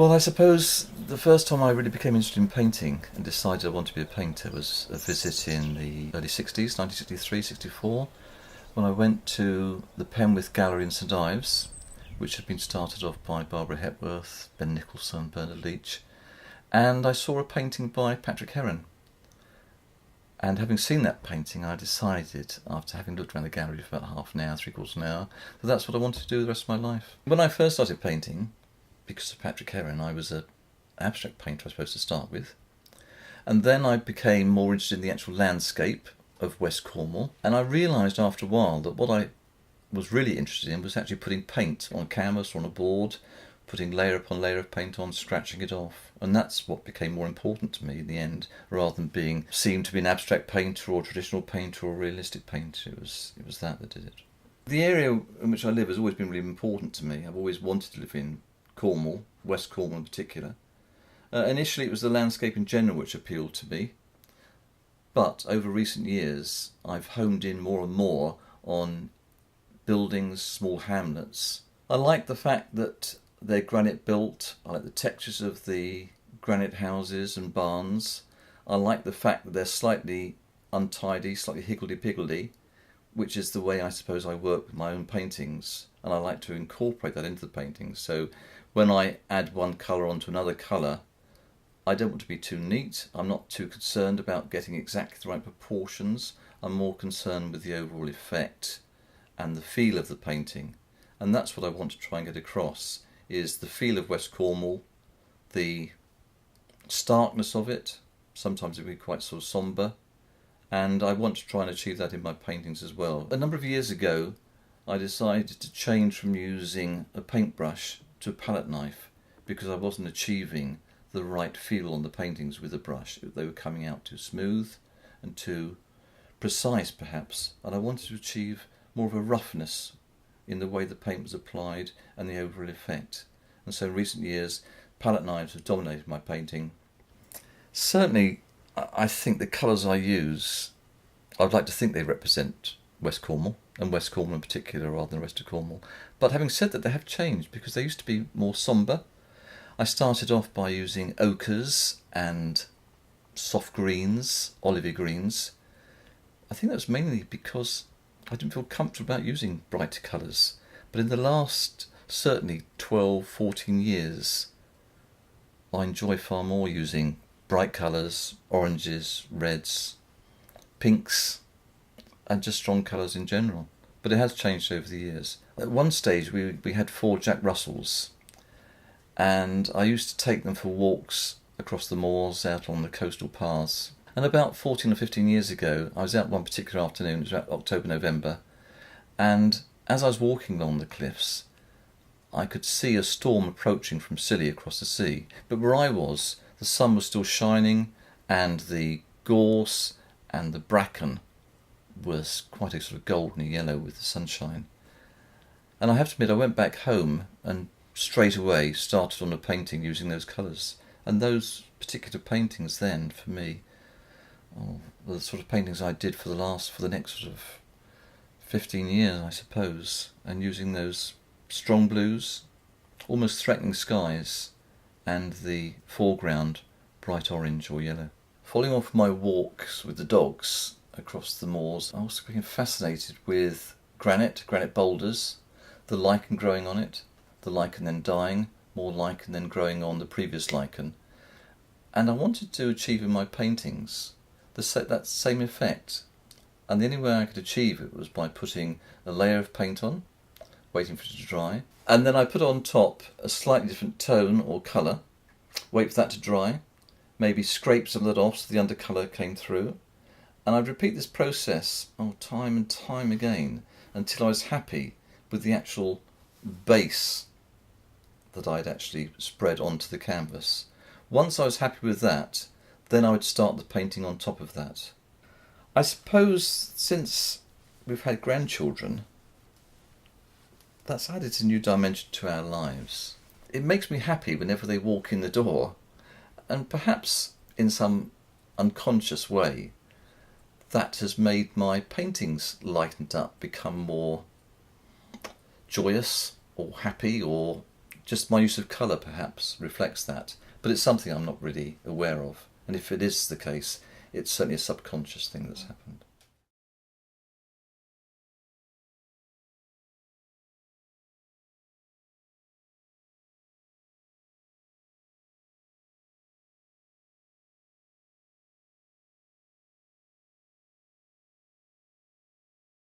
Well, I suppose the first time I really became interested in painting and decided I wanted to be a painter was a visit in the early 60s, 1963, 64, when I went to the Penwith Gallery in St Ives, which had been started off by Barbara Hepworth, Ben Nicholson, Bernard Leach, and I saw a painting by Patrick Heron. And having seen that painting, I decided, after having looked around the gallery for about half an hour, three-quarters of an hour, that that's what I wanted to do the rest of my life. When I first started painting, because of Patrick Heron, I was an abstract painter, I suppose, to start with. And then I became more interested in the actual landscape of West Cornwall. And I realised after a while that what I was really interested in was actually putting paint on a canvas or on a board, putting layer upon layer of paint on, scratching it off. And that's what became more important to me in the end, rather than being seen to be an abstract painter or a traditional painter or a realistic painter. It was that did it. The area in which I live has always been really important to me. I've always wanted to live in Cornwall, West Cornwall in particular. Initially it was the landscape in general which appealed to me, but over recent years I've honed in more and more on buildings, small hamlets. I like the fact that they're granite built. I like the textures of the granite houses and barns. I like the fact that they're slightly untidy, slightly higgledy-piggledy, which is the way I suppose I work with my own paintings, and I like to incorporate that into the paintings. So when I add one colour onto another colour, I don't want to be too neat. I'm not too concerned about getting exactly the right proportions. I'm more concerned with the overall effect and the feel of the painting. And that's what I want to try and get across, is the feel of West Cornwall, the starkness of it. Sometimes it can be quite sort of sombre. And I want to try and achieve that in my paintings as well. A number of years ago, I decided to change from using a paintbrush to a palette knife because I wasn't achieving the right feel on the paintings with a brush. They were coming out too smooth and too precise perhaps, and I wanted to achieve more of a roughness in the way the paint was applied and the overall effect. And so in recent years, palette knives have dominated my painting. Certainly, I think the colours I use, I'd like to think they represent West Cornwall, and West Cornwall in particular rather than the rest of Cornwall. But having said that, they have changed because they used to be more sombre. I started off by using ochres and soft greens, olivey greens. I think that was mainly because I didn't feel comfortable about using brighter colours. But in the last, certainly 12, 14 years, I enjoy far more using bright colours, oranges, reds, pinks, and just strong colours in general. But it has changed over the years. At one stage we had 4 Jack Russells, and I used to take them for walks across the moors, out on the coastal paths. And about 14 or 15 years ago, I was out one particular afternoon, it was about October, November, and as I was walking along the cliffs, I could see a storm approaching from Scilly across the sea. But where I was, the sun was still shining, and the gorse and the bracken was quite a sort of golden yellow with the sunshine. And I have to admit, I went back home and straight away started on a painting using those colours. And those particular paintings then, for me, were the sort of paintings I did for the next sort of 15 years, I suppose, and using those strong blues, almost threatening skies, and the foreground bright orange or yellow. Following on from my walks with the dogs across the moors, I also became fascinated with granite boulders, the lichen growing on it, the lichen then dying, more lichen then growing on the previous lichen. And I wanted to achieve in my paintings that same effect. And the only way I could achieve it was by putting a layer of paint on, waiting for it to dry, and then I put on top a slightly different tone or colour, wait for that to dry, maybe scrape some of that off so the undercolour came through, and I'd repeat this process time and time again until I was happy with the actual base that I'd actually spread onto the canvas. Once I was happy with that, then I would start the painting on top of that. I suppose since we've had grandchildren, that's added a new dimension to our lives. It makes me happy whenever they walk in the door, and perhaps in some unconscious way that has made my paintings lightened up, become more joyous or happy or just my use of colour perhaps reflects that. But it's something I'm not really aware of. And if it is the case, it's certainly a subconscious thing that's happened.